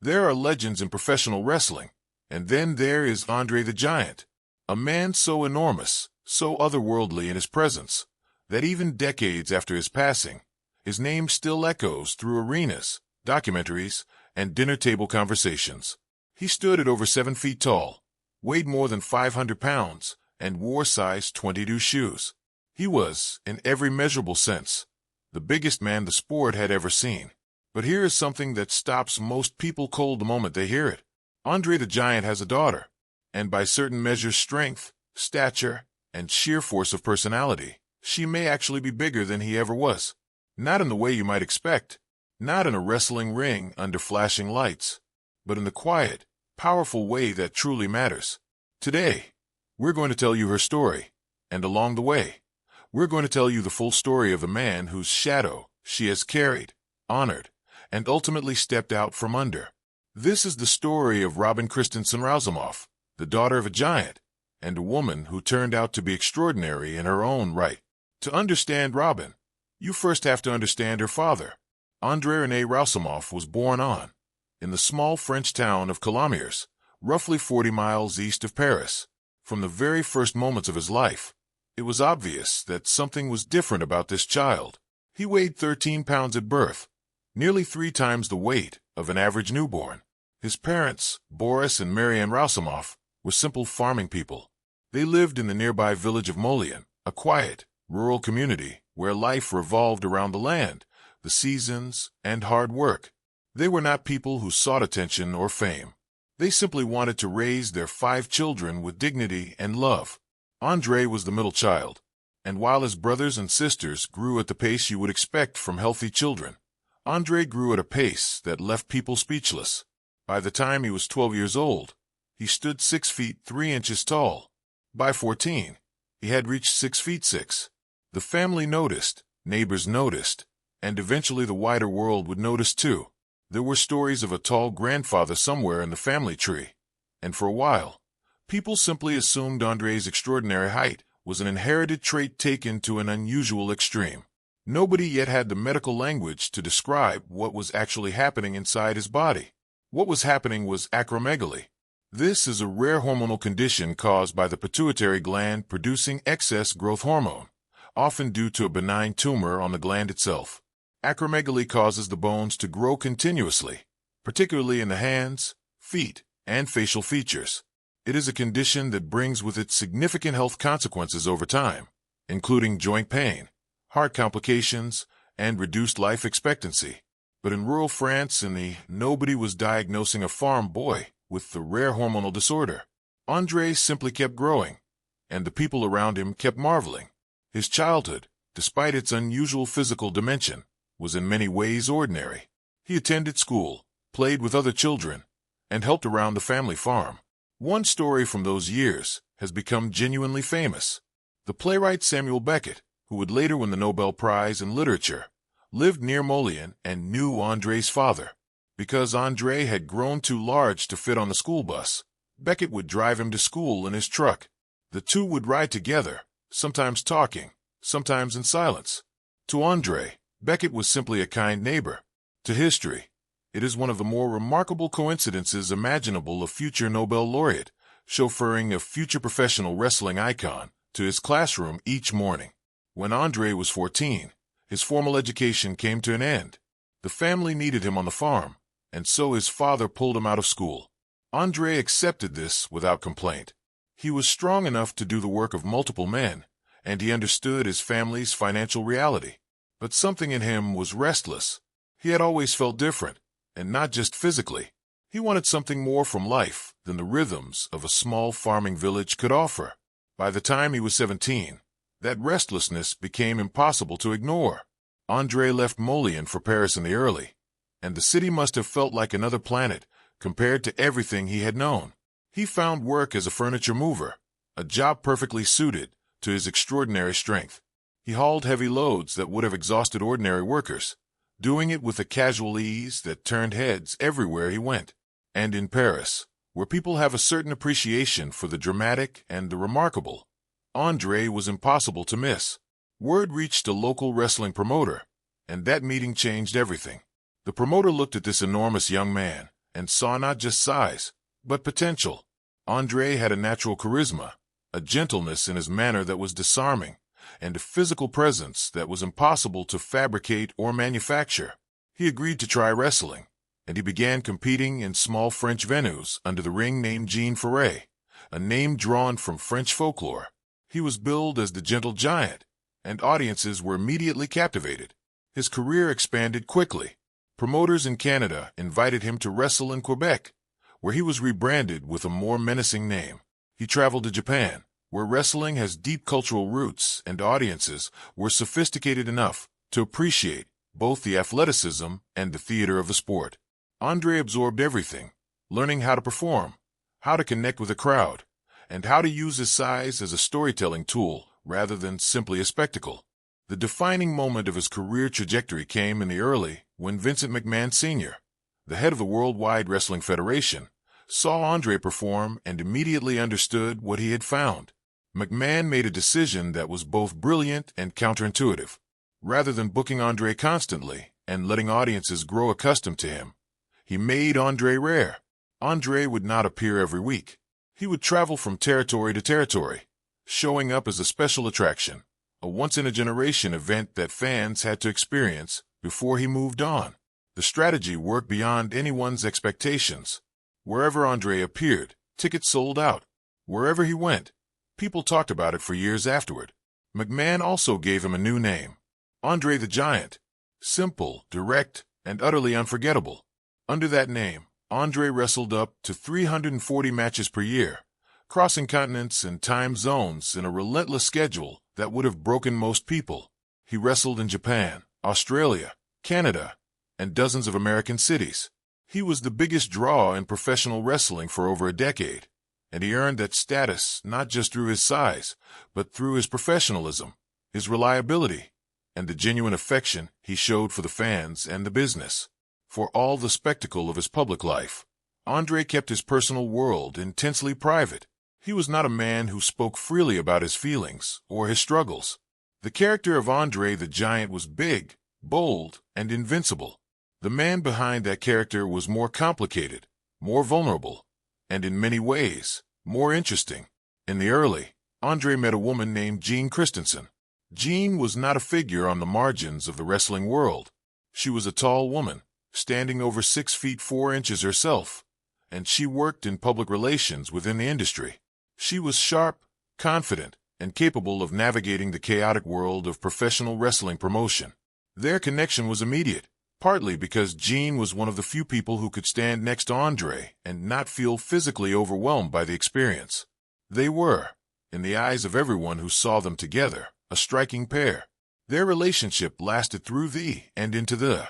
There are legends in professional wrestling, and then there is Andre the Giant, a man so enormous, so otherworldly in his presence, that even decades after his passing, his name still echoes through arenas, documentaries, and dinner table conversations. He stood at over 7 feet tall, weighed more than 500 pounds, and wore size 22 shoes. He was, in every measurable sense, the biggest man the sport had ever seen. But here is something that stops most people cold the moment they hear it. Andre the Giant has a daughter, and by certain measures strength, stature, and sheer force of personality, she may actually be bigger than he ever was. Not in the way you might expect, not in a wrestling ring under flashing lights, but in the quiet, powerful way that truly matters. Today, we're going to tell you her story, and along the way, we're going to tell you the full story of the man whose shadow she has carried, honored, and ultimately stepped out from under. This is the story of Robin Christensen Rausamoff, the daughter of a giant, and a woman who turned out to be extraordinary in her own right. To understand Robin, you first have to understand her father. Andre René Rausamoff was born in the small French town of Colomiers, roughly 40 miles east of Paris. From the very first moments of his life, it was obvious that something was different about this child. He weighed 13 pounds at birth, nearly 3 times the weight of an average newborn. His parents, Boris and Marianne Rausamoff, were simple farming people. They lived in the nearby village of Molian, a quiet, rural community where life revolved around the land, the seasons, and hard work. They were not people who sought attention or fame. They simply wanted to raise their 5 children with dignity and love. Andre was the middle child, and while his brothers and sisters grew at the pace you would expect from healthy children, Andre grew at a pace that left people speechless. By the time he was 12 years old, he stood 6 feet 3 inches tall. By 14, he had reached 6 feet 6. The family noticed, neighbors noticed, and eventually the wider world would notice too. There were stories of a tall grandfather somewhere in the family tree, and for a while, people simply assumed Andre's extraordinary height was an inherited trait taken to an unusual extreme. Nobody yet had the medical language to describe what was actually happening inside his body. What was happening was acromegaly. This is a rare hormonal condition caused by the pituitary gland producing excess growth hormone, often due to a benign tumor on the gland itself. Acromegaly causes the bones to grow continuously, particularly in the hands, feet, and facial features. It is a condition that brings with it significant health consequences over time, including joint pain, heart complications, and reduced life expectancy. But in rural France nobody was diagnosing a farm boy with the rare hormonal disorder. Andre simply kept growing, and the people around him kept marveling. His childhood, despite its unusual physical dimension, was in many ways ordinary. He attended school, played with other children, and helped around the family farm. One story from those years has become genuinely famous. The playwright Samuel Beckett, who would later win the Nobel Prize in Literature, lived near Molian and knew Andre's father. Because Andre had grown too large to fit on the school bus, Beckett would drive him to school in his truck. The two would ride together, sometimes talking, sometimes in silence. To Andre, Beckett was simply a kind neighbor. To history, it is one of the more remarkable coincidences imaginable of future Nobel laureate, chauffeuring a future professional wrestling icon to his classroom each morning. When Andre was 14, his formal education came to an end. The family needed him on the farm, and so his father pulled him out of school. Andre accepted this without complaint. He was strong enough to do the work of multiple men, and he understood his family's financial reality. But something in him was restless. He had always felt different, and not just physically. He wanted something more from life than the rhythms of a small farming village could offer. By the time he was 17, that restlessness became impossible to ignore. Andre left Molian for Paris in the early, and the city must have felt like another planet compared to everything he had known. He found work as a furniture mover, a job perfectly suited to his extraordinary strength. He hauled heavy loads that would have exhausted ordinary workers, doing it with a casual ease that turned heads everywhere he went. And in Paris, where people have a certain appreciation for the dramatic and the remarkable, Andre was impossible to miss. Word reached a local wrestling promoter, and that meeting changed everything. The promoter looked at this enormous young man and saw not just size, but potential. Andre had a natural charisma, a gentleness in his manner that was disarming, and a physical presence that was impossible to fabricate or manufacture. He agreed to try wrestling, and he began competing in small French venues under the ring name Jean Ferret, a name drawn from French folklore. He was billed as the Gentle Giant, and audiences were immediately captivated. His career expanded quickly. Promoters in Canada invited him to wrestle in Quebec, where he was rebranded with a more menacing name. He traveled to Japan, where wrestling has deep cultural roots and audiences were sophisticated enough to appreciate both the athleticism and the theater of the sport. Andre absorbed everything, learning how to perform, how to connect with a crowd, and how to use his size as a storytelling tool rather than simply a spectacle. The defining moment of his career trajectory came in the early when Vincent McMahon Sr., the head of the Worldwide Wrestling Federation, saw Andre perform and immediately understood what he had found. McMahon made a decision that was both brilliant and counterintuitive. Rather than booking Andre constantly and letting audiences grow accustomed to him, he made Andre rare. Andre would not appear every week. He would travel from territory to territory, showing up as a special attraction, a once-in-a-generation event that fans had to experience before he moved on. The strategy worked beyond anyone's expectations. Wherever Andre appeared, tickets sold out. Wherever he went, people talked about it for years afterward. McMahon also gave him a new name, Andre the Giant. Simple, direct, and utterly unforgettable. Under that name, Andre wrestled up to 340 matches per year, crossing continents and time zones in a relentless schedule that would have broken most people. He wrestled in Japan, Australia, Canada, and dozens of American cities. He was the biggest draw in professional wrestling for over a decade, and he earned that status not just through his size, but through his professionalism, his reliability, and the genuine affection he showed for the fans and the business. For all the spectacle of his public life, Andre kept his personal world intensely private. He was not a man who spoke freely about his feelings or his struggles. The character of Andre the Giant was big, bold, and invincible. The man behind that character was more complicated, more vulnerable, and in many ways, more interesting. In the early, Andre met a woman named Jean Christensen. Jean was not a figure on the margins of the wrestling world. She was a tall woman, standing over 6 feet 4 inches herself, and she worked in public relations within the industry. She was sharp, confident, and capable of navigating the chaotic world of professional wrestling promotion. Their connection was immediate, partly because Jean was one of the few people who could stand next to Andre and not feel physically overwhelmed by the experience. They were, in the eyes of everyone who saw them together, a striking pair. Their relationship lasted through the and into the,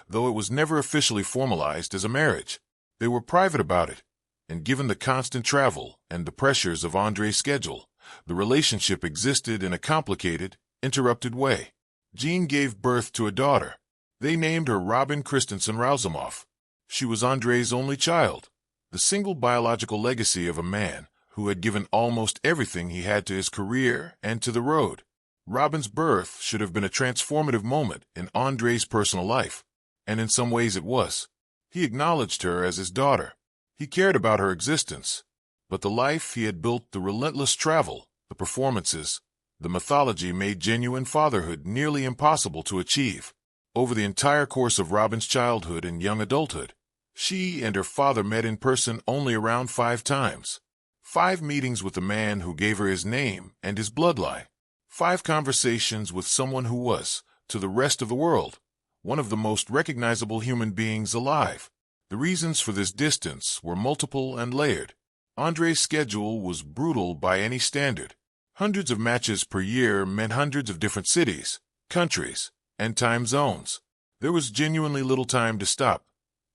though it was never officially formalized as a marriage. They were private about it, and given the constant travel and the pressures of Andre's schedule, the relationship existed in a complicated, interrupted way. Jean gave birth to a daughter. They named her Robin Christensen Rousemoff. She was Andre's only child, the single biological legacy of a man who had given almost everything he had to his career and to the road. Robin's birth should have been a transformative moment in Andre's personal life, and in some ways it was. He acknowledged her as his daughter. He cared about her existence, but the life he had built, the relentless travel, the performances, the mythology made genuine fatherhood nearly impossible to achieve. Over the entire course of Robin's childhood and young adulthood, she and her father met in person only around 5 times. 5 meetings with the man who gave her his name and his bloodline. 5 conversations with someone who was, to the rest of the world, one of the most recognizable human beings alive. The reasons for this distance were multiple and layered. Andre's schedule was brutal by any standard. Hundreds of matches per year meant hundreds of different cities, countries, and time zones. There was genuinely little time to stop,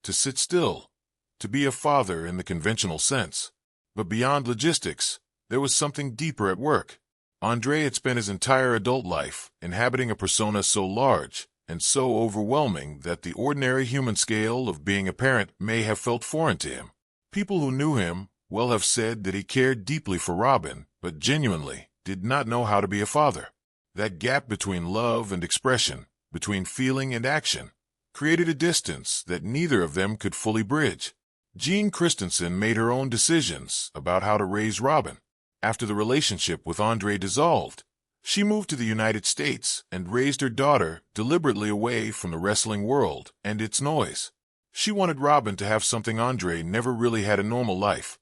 to sit still, to be a father in the conventional sense. But beyond logistics, there was something deeper at work. Andre had spent his entire adult life inhabiting a persona so large and so overwhelming that the ordinary human scale of being a parent may have felt foreign to him. People who knew him well have said that he cared deeply for Robin, but genuinely did not know how to be a father. That gap between love and expression, between feeling and action, created a distance that neither of them could fully bridge. Jean Christensen made her own decisions about how to raise Robin. After the relationship with Andre dissolved, she moved to the United States and raised her daughter deliberately away from the wrestling world and its noise. She wanted Robin to have something Andre never really had: a normal life,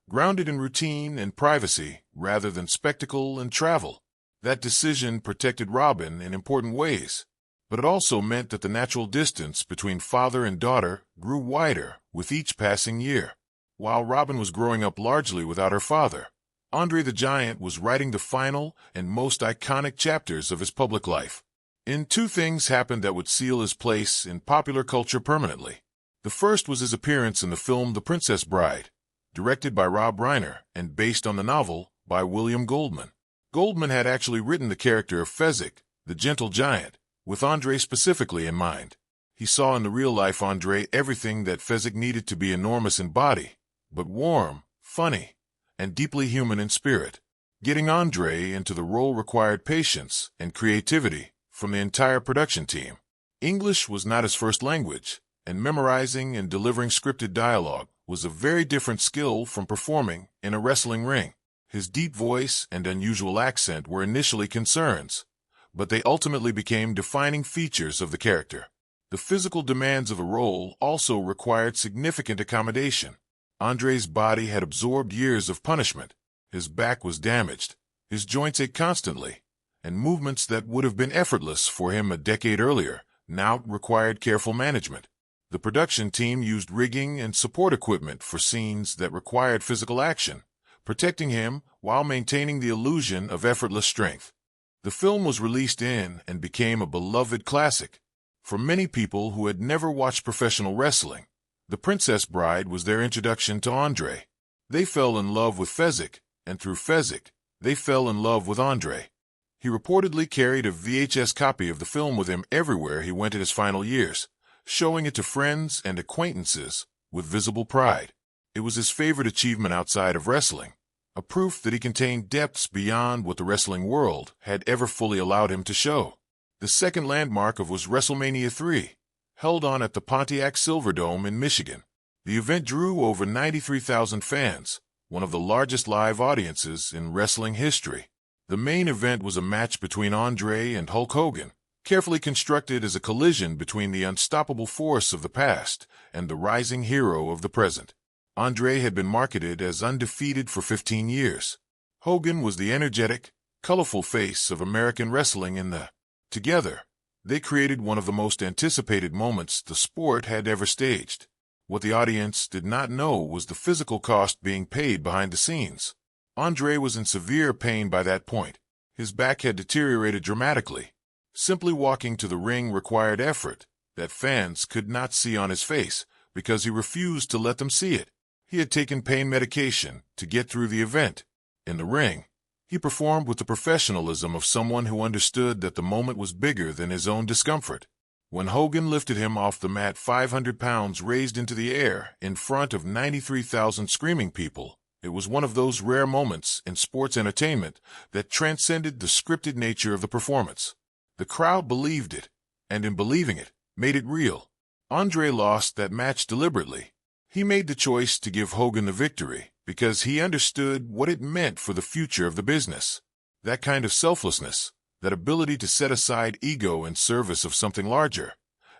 grounded in routine and privacy rather than spectacle and travel. That decision protected Robin in important ways, but it also meant that the natural distance between father and daughter grew wider with each passing year. While Robin was growing up largely without her father, Andre the Giant was writing the final and most iconic chapters of his public life. And two things happened that would seal his place in popular culture permanently. The first was his appearance in the film The Princess Bride, directed by Rob Reiner and based on the novel by William Goldman. Goldman had actually written the character of Fezzik, the gentle giant, with Andre specifically in mind. He saw in the real-life Andre everything that Fezzik needed to be: enormous in body, but warm, funny, and deeply human in spirit. Getting Andre into the role required patience and creativity from the entire production team. English was not his first language, and memorizing and delivering scripted dialogue was a very different skill from performing in a wrestling ring. His deep voice and unusual accent were initially concerns, but they ultimately became defining features of the character. The physical demands of the role also required significant accommodation. Andre's body had absorbed years of punishment. His back was damaged, his joints ached constantly, and movements that would have been effortless for him a decade earlier now required careful management. The production team used rigging and support equipment for scenes that required physical action, protecting him while maintaining the illusion of effortless strength. The film was released in and became a beloved classic. For many people who had never watched professional wrestling, The Princess Bride was their introduction to Andre. They fell in love with Fezzik, and through Fezzik, they fell in love with Andre. He reportedly carried a VHS copy of the film with him everywhere he went in his final years, showing it to friends and acquaintances with visible pride. It was his favorite achievement outside of wrestling, a proof that he contained depths beyond what the wrestling world had ever fully allowed him to show. The second landmark was WrestleMania 3, held on at the Pontiac Silverdome in Michigan. The event drew over 93,000 fans, one of the largest live audiences in wrestling history. The main event was a match between Andre and Hulk Hogan, carefully constructed as a collision between the unstoppable force of the past and the rising hero of the present. Andre had been marketed as undefeated for 15 years. Hogan was the energetic, colorful face of American wrestling Together, they created one of the most anticipated moments the sport had ever staged. What the audience did not know was the physical cost being paid behind the scenes. Andre was in severe pain by that point. His back had deteriorated dramatically. Simply walking to the ring required effort that fans could not see on his face because he refused to let them see it. He had taken pain medication to get through the event. In the ring, he performed with the professionalism of someone who understood that the moment was bigger than his own discomfort. When Hogan lifted him off the mat, 500 pounds raised into the air in front of 93,000 screaming people, it was one of those rare moments in sports entertainment that transcended the scripted nature of the performance. The crowd believed it, and in believing it, made it real. Andre lost that match deliberately. He made the choice to give Hogan the victory because he understood what it meant for the future of the business. That kind of selflessness, that ability to set aside ego in service of something larger,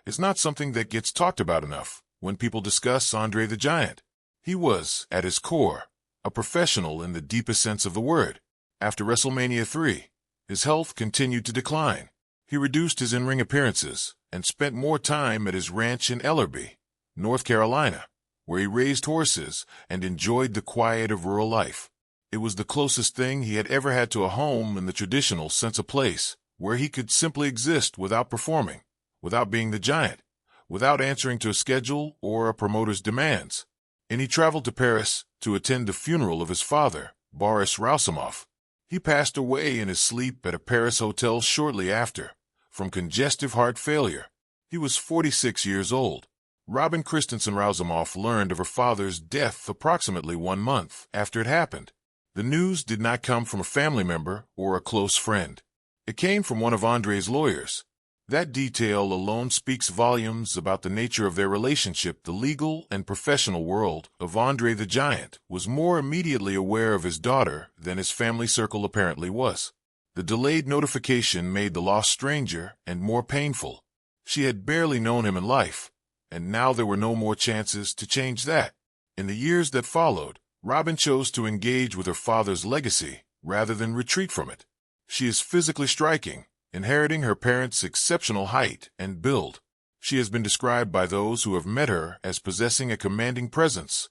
is not something that gets talked about enough when people discuss Andre the Giant. He was, at his core, a professional in the deepest sense of the word. After WrestleMania 3, his health continued to decline. He reduced his in-ring appearances and spent more time at his ranch in Ellerbe, North Carolina, where he raised horses and enjoyed the quiet of rural life. It was the closest thing he had ever had to a home in the traditional sense, a place where he could simply exist without performing, without being the giant, without answering to a schedule or a promoter's demands. And he traveled to Paris to attend the funeral of his father, Boris Rousimov. He passed away in his sleep at a Paris hotel shortly after, from congestive heart failure. He was 46 years old. Robin Christensen Rousimov learned of her father's death approximately 1 month after it happened. The news did not come from a family member or a close friend. It came from one of Andre's lawyers. That detail alone speaks volumes about the nature of their relationship. The legal and professional world of Andre the Giant was more immediately aware of his daughter than his family circle apparently was. The delayed notification made the loss stranger and more painful. She had barely known him in life, and now there were no more chances to change that. In the years that followed, Robin chose to engage with her father's legacy rather than retreat from it. She is physically striking, inheriting her parents' exceptional height and build. She has been described by those who have met her as possessing a commanding presence,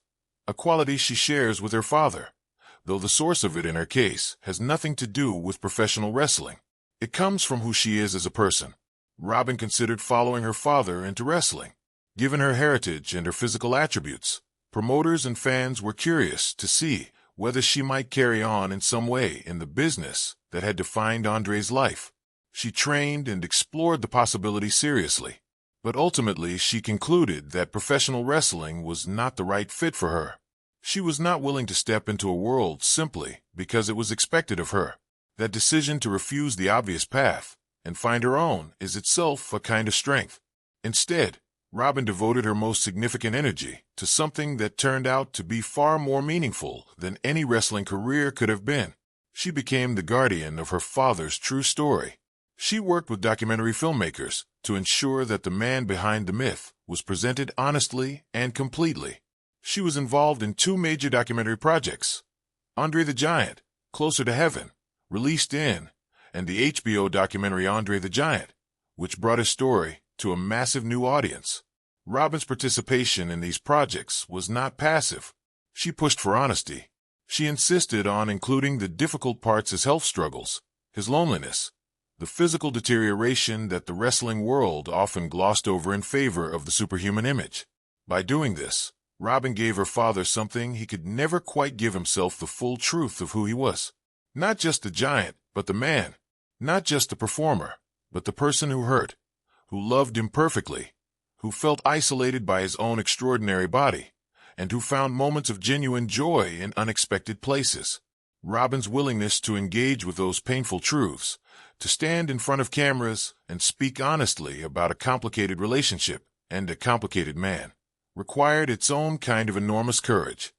a quality she shares with her father, though the source of it in her case has nothing to do with professional wrestling. It comes from who she is as a person. Robin considered following her father into wrestling. Given her heritage and her physical attributes, promoters and fans were curious to see whether she might carry on in some way in the business that had defined Andre's life. She trained and explored the possibility seriously, but ultimately she concluded that professional wrestling was not the right fit for her. She was not willing to step into a world simply because it was expected of her. That decision to refuse the obvious path and find her own is itself a kind of strength. Instead, Robin devoted her most significant energy to something that turned out to be far more meaningful than any wrestling career could have been. She became the guardian of her father's true story. She worked with documentary filmmakers to ensure that the man behind the myth was presented honestly and completely. She was involved in 2 major documentary projects: Andre the Giant, Closer to Heaven, released in, and the HBO documentary Andre the Giant, which brought his story to a massive new audience. Robin's participation in these projects was not passive. She pushed for honesty. She insisted on including the difficult parts: his health struggles, his loneliness, the physical deterioration that the wrestling world often glossed over in favor of the superhuman image. By doing this, Robin gave her father something he could never quite give himself: the full truth of who he was. Not just the giant, but the man. Not just the performer, but the person who hurt, who loved imperfectly, who felt isolated by his own extraordinary body, and who found moments of genuine joy in unexpected places. Robin's willingness to engage with those painful truths, to stand in front of cameras and speak honestly about a complicated relationship and a complicated man, required its own kind of enormous courage.